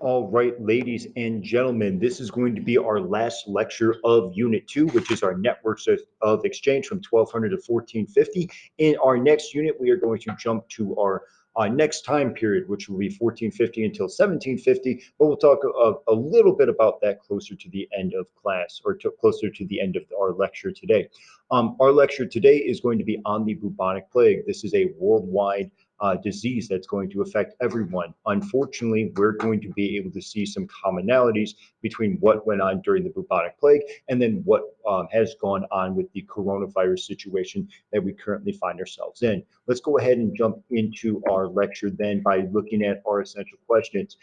All right, ladies and gentlemen, this is going to be our last lecture of Unit 2, which is our networks of exchange from 1200 to 1450. In our next unit, we are going to jump to our next time period, which will be 1450 until 1750, but we'll talk a little bit about that closer to the end of class or closer to the end of our lecture today. Our lecture today is going to be on the bubonic plague. This is a worldwide disease that's going to affect everyone. Unfortunately, we're going to be able to see some commonalities between what went on during the bubonic plague and then what has gone on with the coronavirus situation that we currently find ourselves in. Let's go ahead and jump into our lecture then by looking at our essential questions.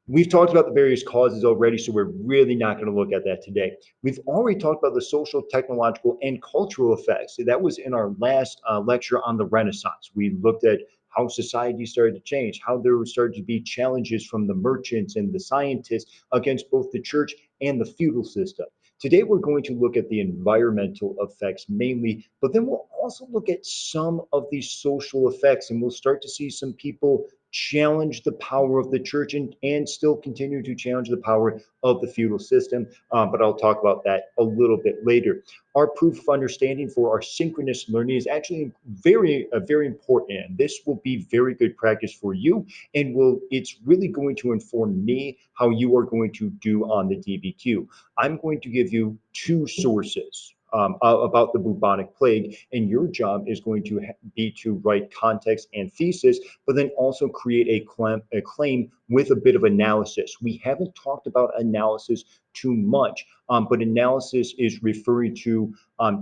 We've talked about the various causes already, so we're really not going to look at that today. We've already talked about the social, technological, and cultural effects. So that was in our last lecture on the Renaissance. We looked at how society started to change, how there started to be challenges from the merchants and the scientists against both the church and the feudal system. Today, we're going to look at the environmental effects mainly, but then we'll also look at some of these social effects, and we'll start to see some people challenge the power of the church and still continue to challenge the power of the feudal system. But I'll talk about that a little bit later. Our proof of understanding for our synchronous learning is actually very important. And this will be very good practice for you. And it's really going to inform me how you are going to do on the DBQ. I'm going to give you two sources about the bubonic plague, and your job is going to be to write context and thesis, but then also create a claim with a bit of analysis. We haven't talked about analysis too much, but analysis is referring to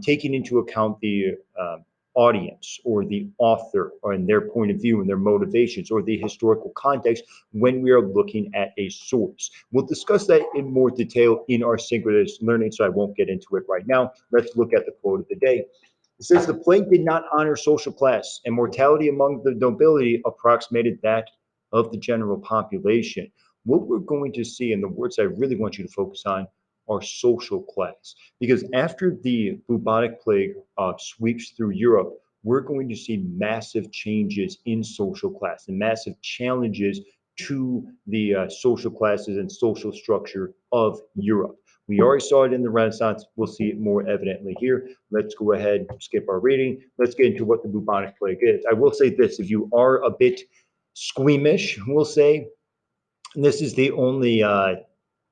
taking into account the audience or the author or in their point of view and their motivations or the historical context when we are looking at a source. We'll discuss that in more detail in our synchronous learning, so I won't get into it right now. Let's look at the quote of the day. It says the plague did not honor social class, and mortality among the nobility approximated that of the general population. What we're going to see, and the words I really want you to focus on, are social class. Because after the bubonic plague sweeps through Europe, we're going to see massive changes in social class and massive challenges to the social classes and social structure of Europe. We already saw it in the Renaissance. We'll see it more evidently here. Let's go ahead, skip our reading. Let's get into what the bubonic plague is. I will say this, if you are a bit squeamish, we'll say, this is the only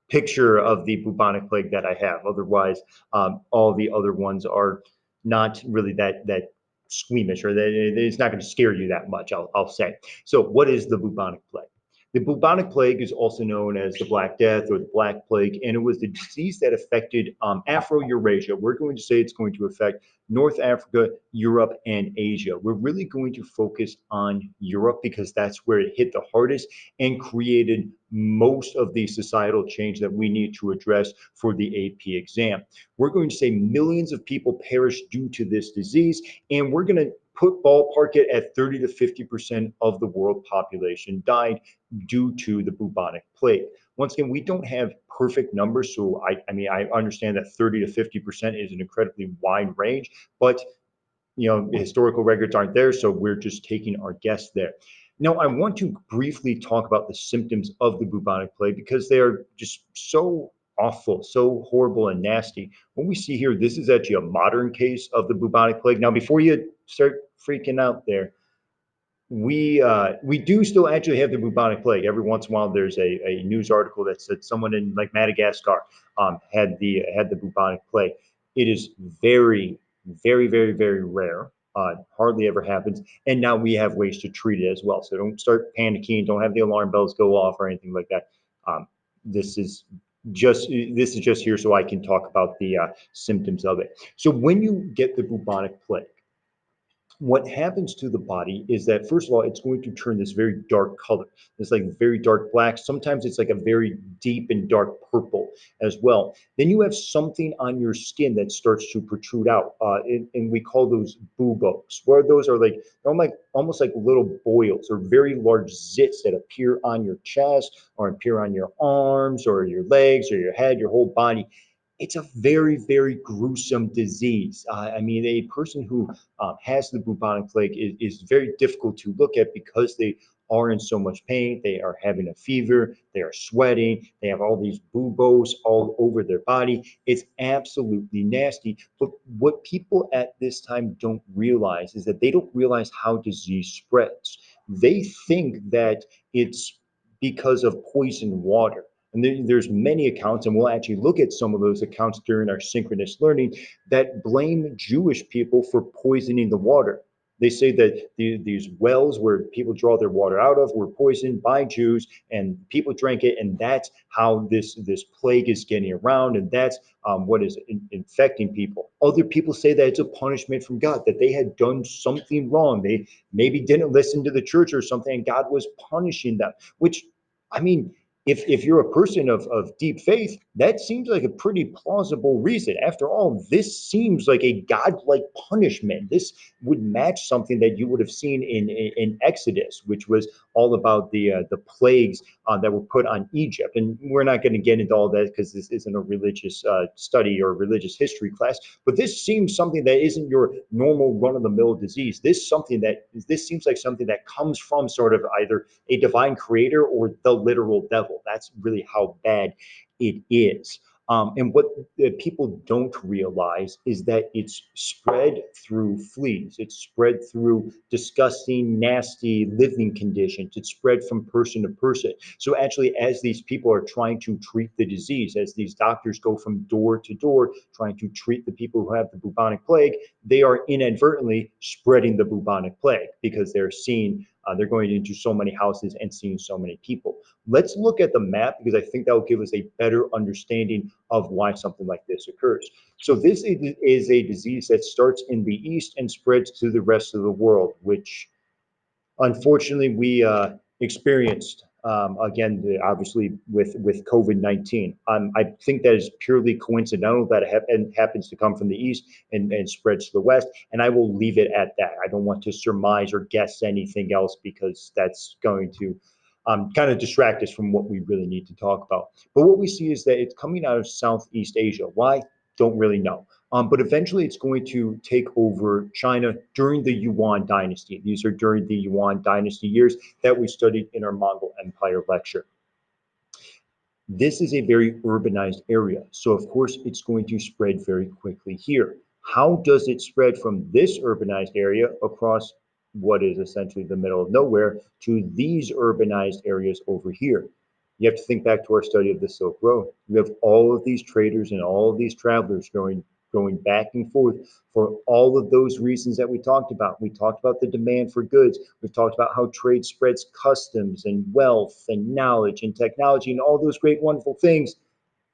picture of the bubonic plague that I have. Otherwise, all the other ones are not really that squeamish, or that it's not going to scare you that much, I'll say. So what is the bubonic plague? The bubonic plague is also known as the Black Death or the Black Plague, and it was the disease that affected Afro-Eurasia. We're going to say it's going to affect North Africa, Europe, and Asia. We're really going to focus on Europe because that's where it hit the hardest and created most of the societal change that we need to address for the AP exam. We're going to say millions of people perished due to this disease, and we're going to put ballpark it at 30 to 50% of the world population died due to the bubonic plague. Once again, we don't have perfect numbers, so I understand that 30 to 50% is an incredibly wide range, but historical records aren't there, so we're just taking our guess there. Now, I want to briefly talk about the symptoms of the bubonic plague because they are just so awful, so horrible and nasty. What we see here, this is actually a modern case of the bubonic plague. Now, before you start freaking out there, we do still actually have the bubonic plague. Every once in a while, there's a news article that said someone in like Madagascar had the bubonic plague. It is very rare. Hardly ever happens. And now we have ways to treat it as well. So don't start panicking. Don't have the alarm bells go off or anything like that. Um, this is just here so I can talk about the symptoms of it. So when you get the bubonic plague, what happens to the body is that, first of all, it's going to turn this very dark color. It's like very dark black. Sometimes it's like a very deep and dark purple as well. Then you have something on your skin that starts to protrude out, and we call those buboes, where those are like almost like little boils or very large zits that appear on your chest or appear on your arms or your legs or your head, your whole body. It's a very gruesome disease. A person who has the bubonic plague is very difficult to look at because they are in so much pain. They are having a fever. They are sweating. They have all these buboes all over their body. It's absolutely nasty. But what people at this time don't realize is that they don't realize how disease spreads. They think that it's because of poisoned water. And there's many accounts, and we'll actually look at some of those accounts during our synchronous learning that blame Jewish people for poisoning the water. They say that these wells where people draw their water out of were poisoned by Jews, and people drank it, and that's how this plague is getting around, and that's what is infecting people. Other people say that it's a punishment from God, that they had done something wrong. They maybe didn't listen to the church or something, and God was punishing them. Which, I mean, if you're a person of deep faith, that seems like a pretty plausible reason. After all, this seems like a godlike punishment. This would match something that you would have seen in Exodus, which was all about the plagues that were put on Egypt. And we're not going to get into all that because this isn't a religious study or religious history class. But this seems something that isn't your normal run of the mill disease. This seems like something that comes from sort of either a divine creator or the literal devil. That's really how bad it is. And what people don't realize is that it's spread through fleas. It's spread through disgusting, nasty living conditions. It's spread from person to person. So actually, as these people are trying to treat the disease, as these doctors go from door to door trying to treat the people who have the bubonic plague, they are inadvertently spreading the bubonic plague because they're going into so many houses and seeing so many people. Let's look at the map because I think that will give us a better understanding of why something like this occurs. So this is a disease that starts in the east and spreads to the rest of the world, which unfortunately we experienced again, obviously with COVID-19. I think that is purely coincidental that it happens to come from the east and spreads to the west. And I will leave it at that. I don't want to surmise or guess anything else because that's going to kind of distract us from what we really need to talk about. But what we see is that it's coming out of Southeast Asia. Why? Don't really know. But eventually it's going to take over China during the Yuan dynasty. These are during the Yuan dynasty years that we studied in our Mongol Empire lecture. This is a very urbanized area, so of course it's going to spread very quickly here. How does it spread from this urbanized area across what is essentially the middle of nowhere to these urbanized areas over here? You have to think back to our study of the Silk Road. We have all of these traders and all of these travelers going back and forth for all of those reasons that we talked about. We talked about the demand for goods. We've talked about how trade spreads customs and wealth and knowledge and technology and all those great, wonderful things,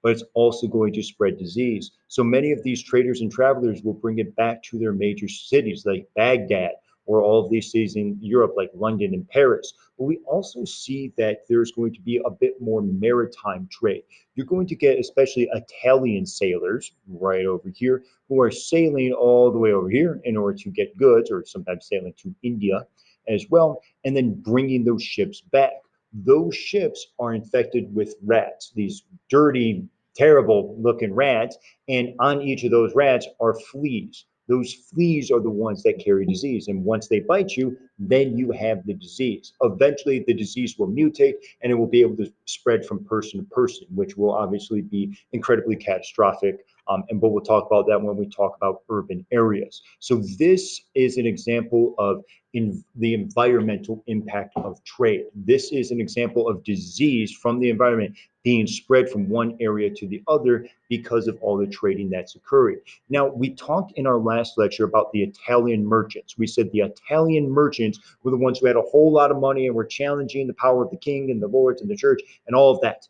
but it's also going to spread disease. So many of these traders and travelers will bring it back to their major cities like Baghdad or all of these cities in Europe like London and Paris. But we also see that there's going to be a bit more maritime trade. You're going to get especially Italian sailors right over here who are sailing all the way over here in order to get goods, or sometimes sailing to India as well, and then bringing those ships back. Those ships are infected with rats, these dirty, terrible looking rats, and on each of those rats are fleas. Those fleas are the ones that carry disease. And once they bite you, then you have the disease. Eventually, the disease will mutate and it will be able to spread from person to person, which will obviously be incredibly catastrophic. But we'll talk about that when we talk about urban areas. So this is an example of the environmental impact of trade. This is an example of disease from the environment being spread from one area to the other because of all the trading that's occurring. Now, we talked in our last lecture about the Italian merchants. We said the Italian merchants were the ones who had a whole lot of money and were challenging the power of the king and the lords and the church and all of that.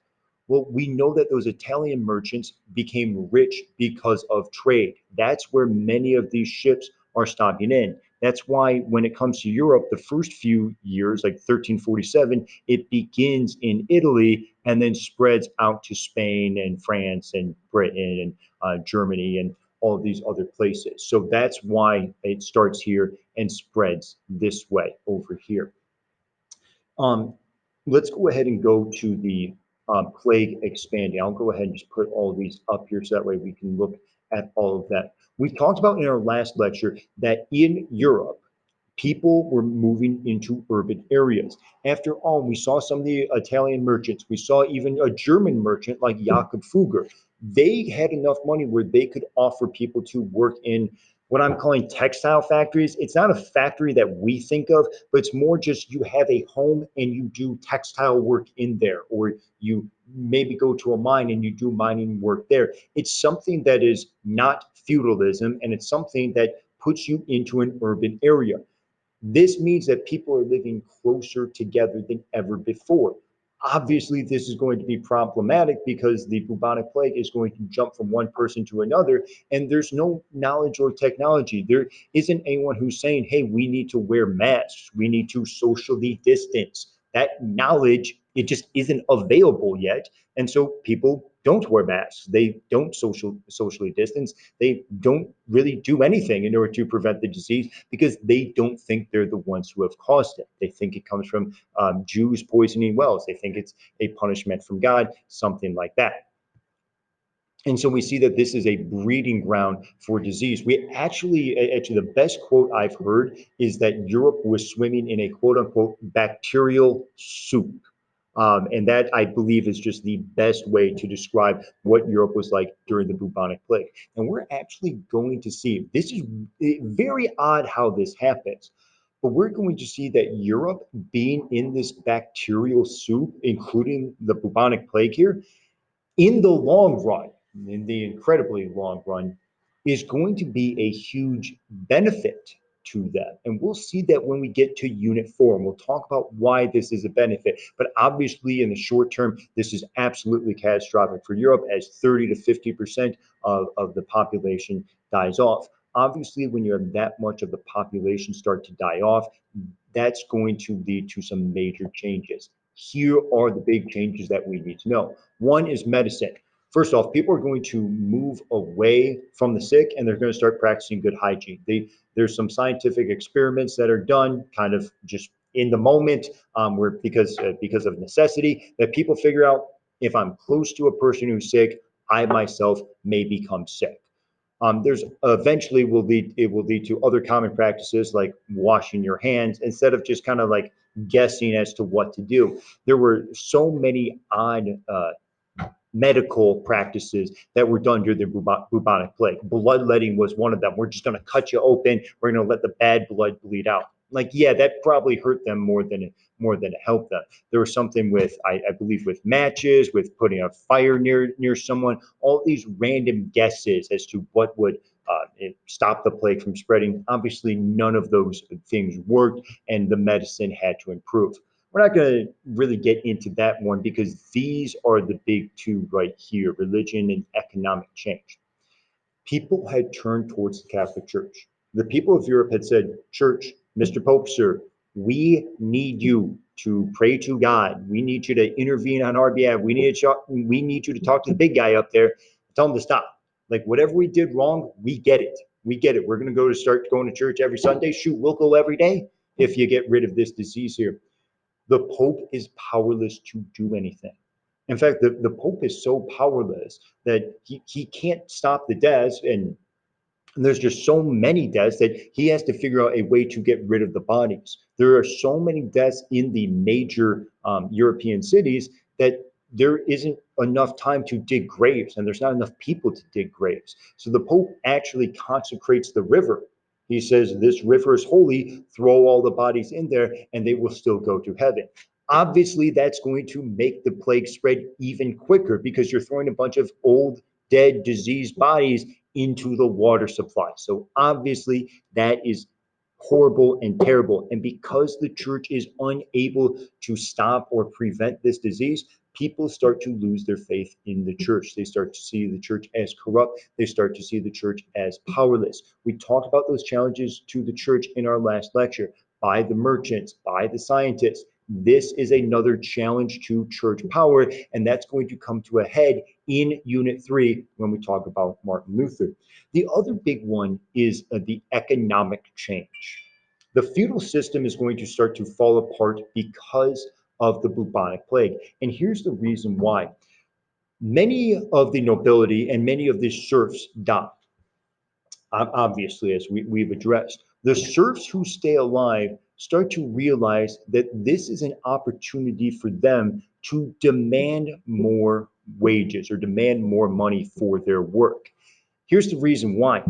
Well, we know that those Italian merchants became rich because of trade. That's where many of these ships are stopping in. That's why when it comes to Europe, the first few years, like 1347, it begins in Italy and then spreads out to Spain and France and Britain and Germany and all of these other places. So that's why it starts here and spreads this way over here. Um, let's go ahead and go to the plague expanding. I'll go ahead and just put all of these up here so that way we can look at all of that. We talked about in our last lecture that in Europe, People were moving into urban areas. After all, we saw some of the Italian merchants, we saw even a German merchant like Jakob Fugger. They had enough money where they could offer people to work in what I'm calling textile factories. It's not a factory that we think of, but it's more just you have a home and you do textile work in there, or you maybe go to a mine and you do mining work there. It's something that is not feudalism, and it's something that puts you into an urban area. This means that people are living closer together than ever before. Obviously, this is going to be problematic because the bubonic plague is going to jump from one person to another, and there's no knowledge or technology. There isn't anyone who's saying, hey, we need to wear masks, we need to socially distance. That knowledge, it just isn't available yet. And so people don't wear masks. They don't socially distance. They don't really do anything in order to prevent the disease because they don't think they're the ones who have caused it. They think it comes from Jews poisoning wells. They think it's a punishment from God, something like that. And so we see that this is a breeding ground for disease. We actually, the best quote I've heard is that Europe was swimming in a quote unquote bacterial soup. And that, I believe, is just the best way to describe what Europe was like during the bubonic plague. And we're actually going to see, this is very odd how this happens, but we're going to see that Europe being in this bacterial soup, including the bubonic plague here, in the long run, in the incredibly long run, is going to be a huge benefit to them. And we'll see that when we get to Unit 4, and we'll talk about why this is a benefit. But obviously, in the short term, this is absolutely catastrophic for Europe as 30 to 50% of the population dies off. Obviously, when you have that much of the population start to die off, that's going to lead to some major changes. Here are the big changes that we need to know. One is medicine. First off, people are going to move away from the sick and they're going to start practicing good hygiene. There's some scientific experiments that are done kind of just in the moment, where because of necessity, that people figure out if I'm close to a person who's sick, I myself may become sick. There's eventually will lead to other common practices like washing your hands instead of just kind of like guessing as to what to do. There were so many odd medical practices that were done during the bubonic plague. Bloodletting was one of them. We're just going to cut you open. We're going to let the bad blood bleed out. Like, yeah, that probably hurt them more than it helped them. There was something with, I believe, with matches, with putting a fire near someone. All these random guesses as to what would stop the plague from spreading. Obviously, none of those things worked, and the medicine had to improve. We're not going to really get into that one because these are the big two right here: religion and economic change. People had turned towards the Catholic Church. The people of Europe had said, Church, Mr. Pope, sir, we need you to pray to God. We need you to intervene on our behalf. We need you to talk to the big guy up there, tell him to stop. Like, whatever we did wrong, we get it. We get it. We're going to start going to church every Sunday. Shoot, we'll go every day if you get rid of this disease here. The Pope is powerless to do anything. In fact, the Pope is so powerless that he can't stop the deaths, and there's just so many deaths that he has to figure out a way to get rid of the bodies. There are so many deaths in the major European cities that there isn't enough time to dig graves, and there's not enough people to dig graves. So the Pope actually consecrates the river. He says, this river is holy, throw all the bodies in there, and they will still go to heaven. Obviously, that's going to make the plague spread even quicker because you're throwing a bunch of old, dead, diseased bodies into the water supply. So obviously, that is horrible and terrible. And because the church is unable to stop or prevent this disease, people start to lose their faith in the church. They start to see the church as corrupt. They start to see the church as powerless. We talked about those challenges to the church in our last lecture, by the merchants, by the scientists. This is another challenge to church power, and that's going to come to a head in Unit 3 when we talk about Martin Luther. The other big one is the economic change. The feudal system is going to start to fall apart because of the bubonic plague. And here's the reason why. Many of the nobility and many of the serfs died, obviously, as we've addressed. The serfs who stay alive start to realize that this is an opportunity for them to demand more wages or demand more money for their work. Here's the reason why.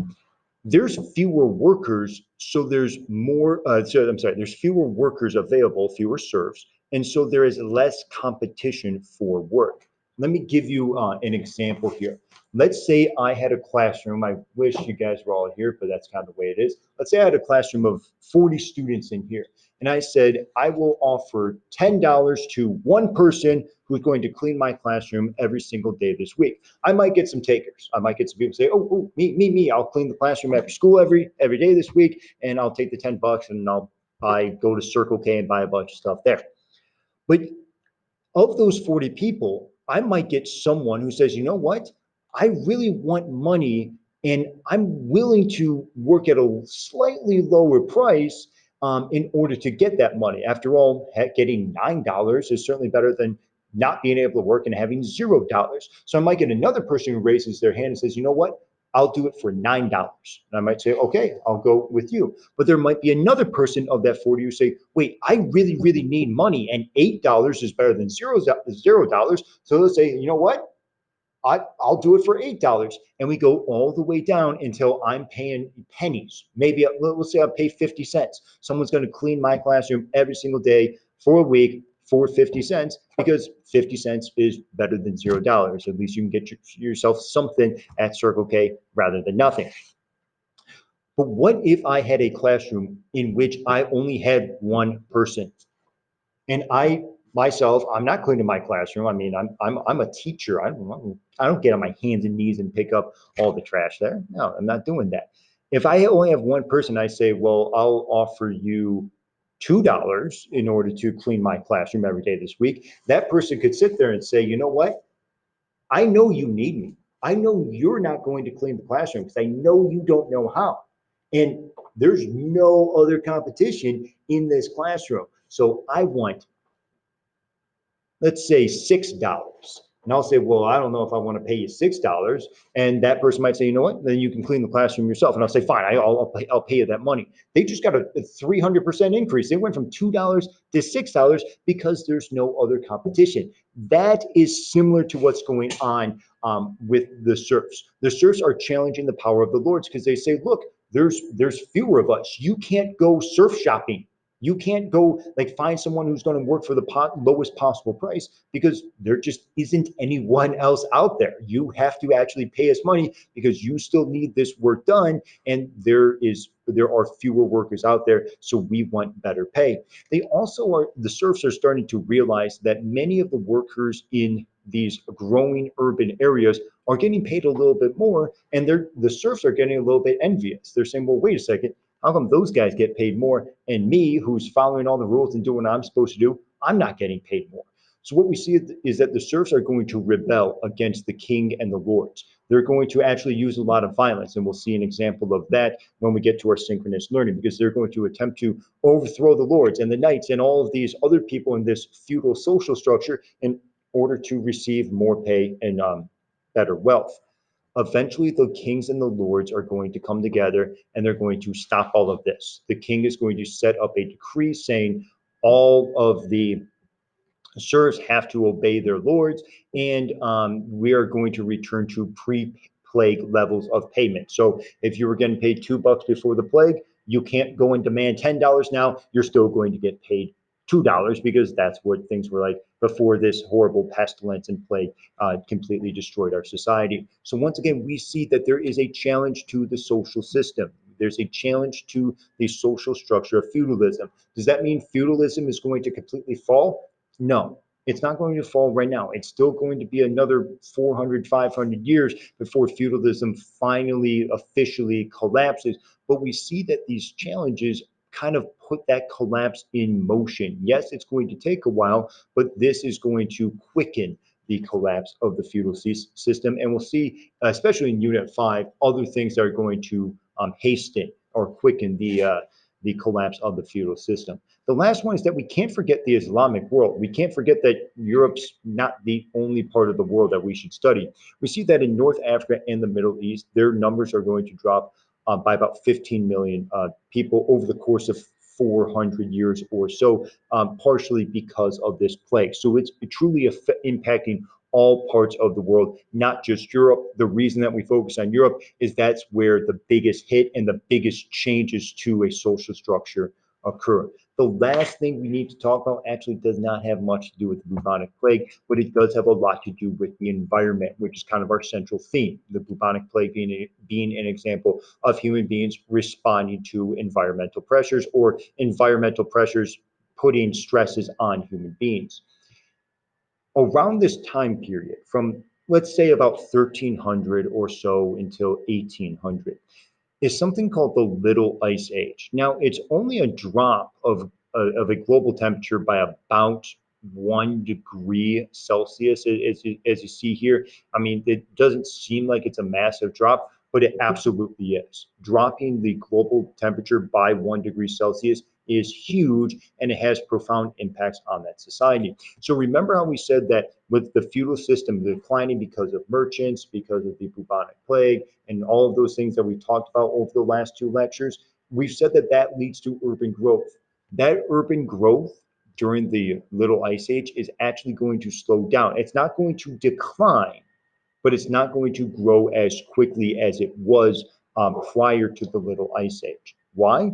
There's fewer workers, so there's more. There's fewer workers available, fewer serfs, and so there is less competition for work. Let me give you an example here. Let's say I had a classroom. I wish you guys were all here, but that's kind of the way it is. Let's say I had a classroom of 40 students in here, and I said I will offer $10 to one person who's going to clean my classroom every single day this week. I might get some takers. I might get some people say, "Oh, me. I'll clean the classroom after school every day this week, and I'll take the $10 and I go to Circle K and buy a bunch of stuff there." But of those 40 people, I might get someone who says, you know what? I really want money and I'm willing to work at a slightly lower price in order to get that money. After all, heck, getting $9 is certainly better than not being able to work and having $0. So I might get another person who raises their hand and says, you know what? I'll do it for $9. And I might say, okay, I'll go with you. But there might be another person of that 40 who say, wait, I really need money, and $8 is better than $0. So let's say, you know what? I'll do it for $8. And we go all the way down until I'm paying pennies. Maybe let's say I'll pay 50 cents. Someone's going to clean my classroom every single day for a week for 50 cents because 50 cents is better than $0. At least you can get yourself something at Circle K rather than nothing. But what if I had a classroom in which I only had one person? And I myself, I'm not cleaning my classroom. I mean, I'm a teacher. I don't get on my hands and knees and pick up all the trash there. No, I'm not doing that. If I only have one person, I say, well, I'll offer you $2 in order to clean my classroom every day this week. That person could sit there and say, you know what? I know you need me. I know you're not going to clean the classroom because I know you don't know how. And there's no other competition in this classroom. So I want, let's say, $6. And I'll say, well, I don't know if I want to pay you $6. And that person might say, you know what? Then you can clean the classroom yourself. And I'll say, fine, I'll pay you that money. They just got a 300% increase. They went from $2 to $6 because there's no other competition. That is similar to what's going on with the serfs. The serfs are challenging the power of the lords because they say, look, there's fewer of us. You can't go surf shopping. You can't go like find someone who's going to work for the lowest possible price because there just isn't anyone else out there. You have to actually pay us money because you still need this work done, and there are fewer workers out there, so we want better pay. The serfs are starting to realize that many of the workers in these growing urban areas are getting paid a little bit more, and the serfs are getting a little bit envious. They're saying, well, wait a second, how come those guys get paid more and me, who's following all the rules and doing what I'm supposed to do, I'm not getting paid more? So what we see is that the serfs are going to rebel against the king and the lords. They're going to actually use a lot of violence, and we'll see an example of that when we get to our synchronous learning, because they're going to attempt to overthrow the lords and the knights and all of these other people in this feudal social structure in order to receive more pay and better wealth. Eventually, the kings and the lords are going to come together and they're going to stop all of this. The king is going to set up a decree saying all of the serfs have to obey their lords, and we are going to return to pre-plague levels of payment. So if you were getting paid $2 before the plague, you can't go and demand $10 now. You're still going to get paid $2 because that's what things were like before this horrible pestilence and plague completely destroyed our society. So once again, we see that there is a challenge to the social system. There's a challenge to the social structure of feudalism. Does that mean feudalism is going to completely fall? No, it's not going to fall right now. It's still going to be another 400, 500 years before feudalism finally officially collapses. But we see that these challenges kind of put that collapse in motion. Yes, it's going to take a while, but this is going to quicken the collapse of the feudal system. And we'll see, especially in Unit 5, other things that are going to hasten or quicken the collapse of the feudal system. The last one is that we can't forget the Islamic world. We can't forget that Europe's not the only part of the world that we should study. We see that in North Africa and the Middle East, their numbers are going to drop by about 15 million people over the course of 400 years or so, partially because of this plague. So it's truly impacting all parts of the world, not just Europe. The reason that we focus on Europe is that's where the biggest hit and the biggest changes to a social structure occur. The last thing we need to talk about actually does not have much to do with the bubonic plague, but it does have a lot to do with the environment, which is kind of our central theme. The bubonic plague being an example of human beings responding to environmental pressures, or environmental pressures putting stresses on human beings. Around this time period, from let's say about 1300 or so until 1800, is something called the Little Ice Age. Now, it's only a drop of a global temperature by about 1 degree Celsius, as you see here. I mean, it doesn't seem like it's a massive drop, but it absolutely is. Dropping the global temperature by 1 degree Celsius is huge, and it has profound impacts on that society. So remember how we said that with the feudal system declining because of merchants, because of the bubonic plague, and all of those things that we talked about over the last two lectures, we've said that that leads to urban growth. That urban growth during the Little Ice Age is actually going to slow down. It's not going to decline, but it's not going to grow as quickly as it was prior to the Little Ice Age. Why?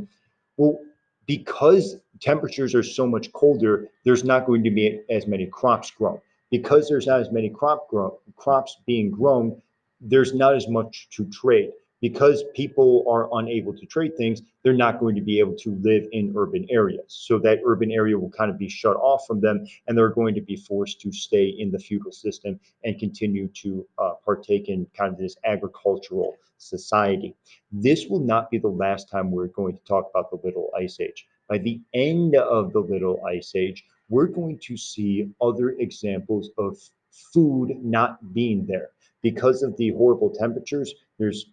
Well, because temperatures are so much colder, there's not going to be as many crops grown. Because there's not as many crops being grown, there's not as much to trade. Because people are unable to trade things, they're not going to be able to live in urban areas. So that urban area will kind of be shut off from them, and they're going to be forced to stay in the feudal system and continue to partake in kind of this agricultural society. This will not be the last time we're going to talk about the Little Ice Age. By the end of the Little Ice Age, we're going to see other examples of food not being there. Because of the horrible temperatures, there's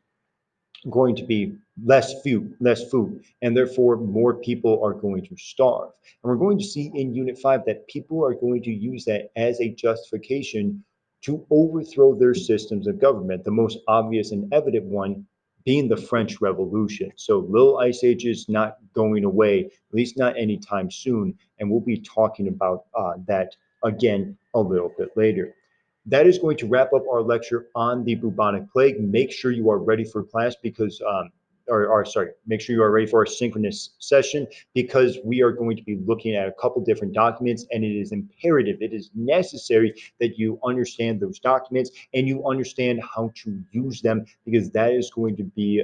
going to be less food, and therefore more people are going to starve. And we're going to see in Unit 5 that people are going to use that as a justification to overthrow their systems of government. The most obvious and evident one being the French Revolution. So Little Ice Age is not going away, at least not anytime soon, and we'll be talking about that again a little bit later. That is going to wrap up our lecture on the bubonic plague. Make sure you are ready for class because, or sorry, make sure you are ready for our synchronous session, because we are going to be looking at a couple different documents, and it is imperative, it is necessary that you understand those documents and you understand how to use them, because that is going to be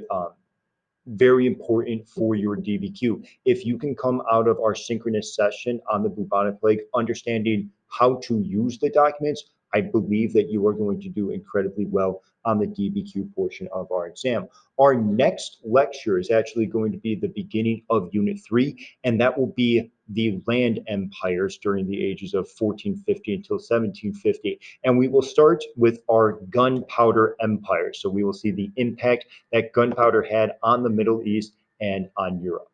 very important for your DBQ. If you can come out of our synchronous session on the bubonic plague understanding how to use the documents, I believe that you are going to do incredibly well on the DBQ portion of our exam. Our next lecture is actually going to be the beginning of Unit 3, and that will be the land empires during the ages of 1450 until 1750. And we will start with our gunpowder empire. So we will see the impact that gunpowder had on the Middle East and on Europe.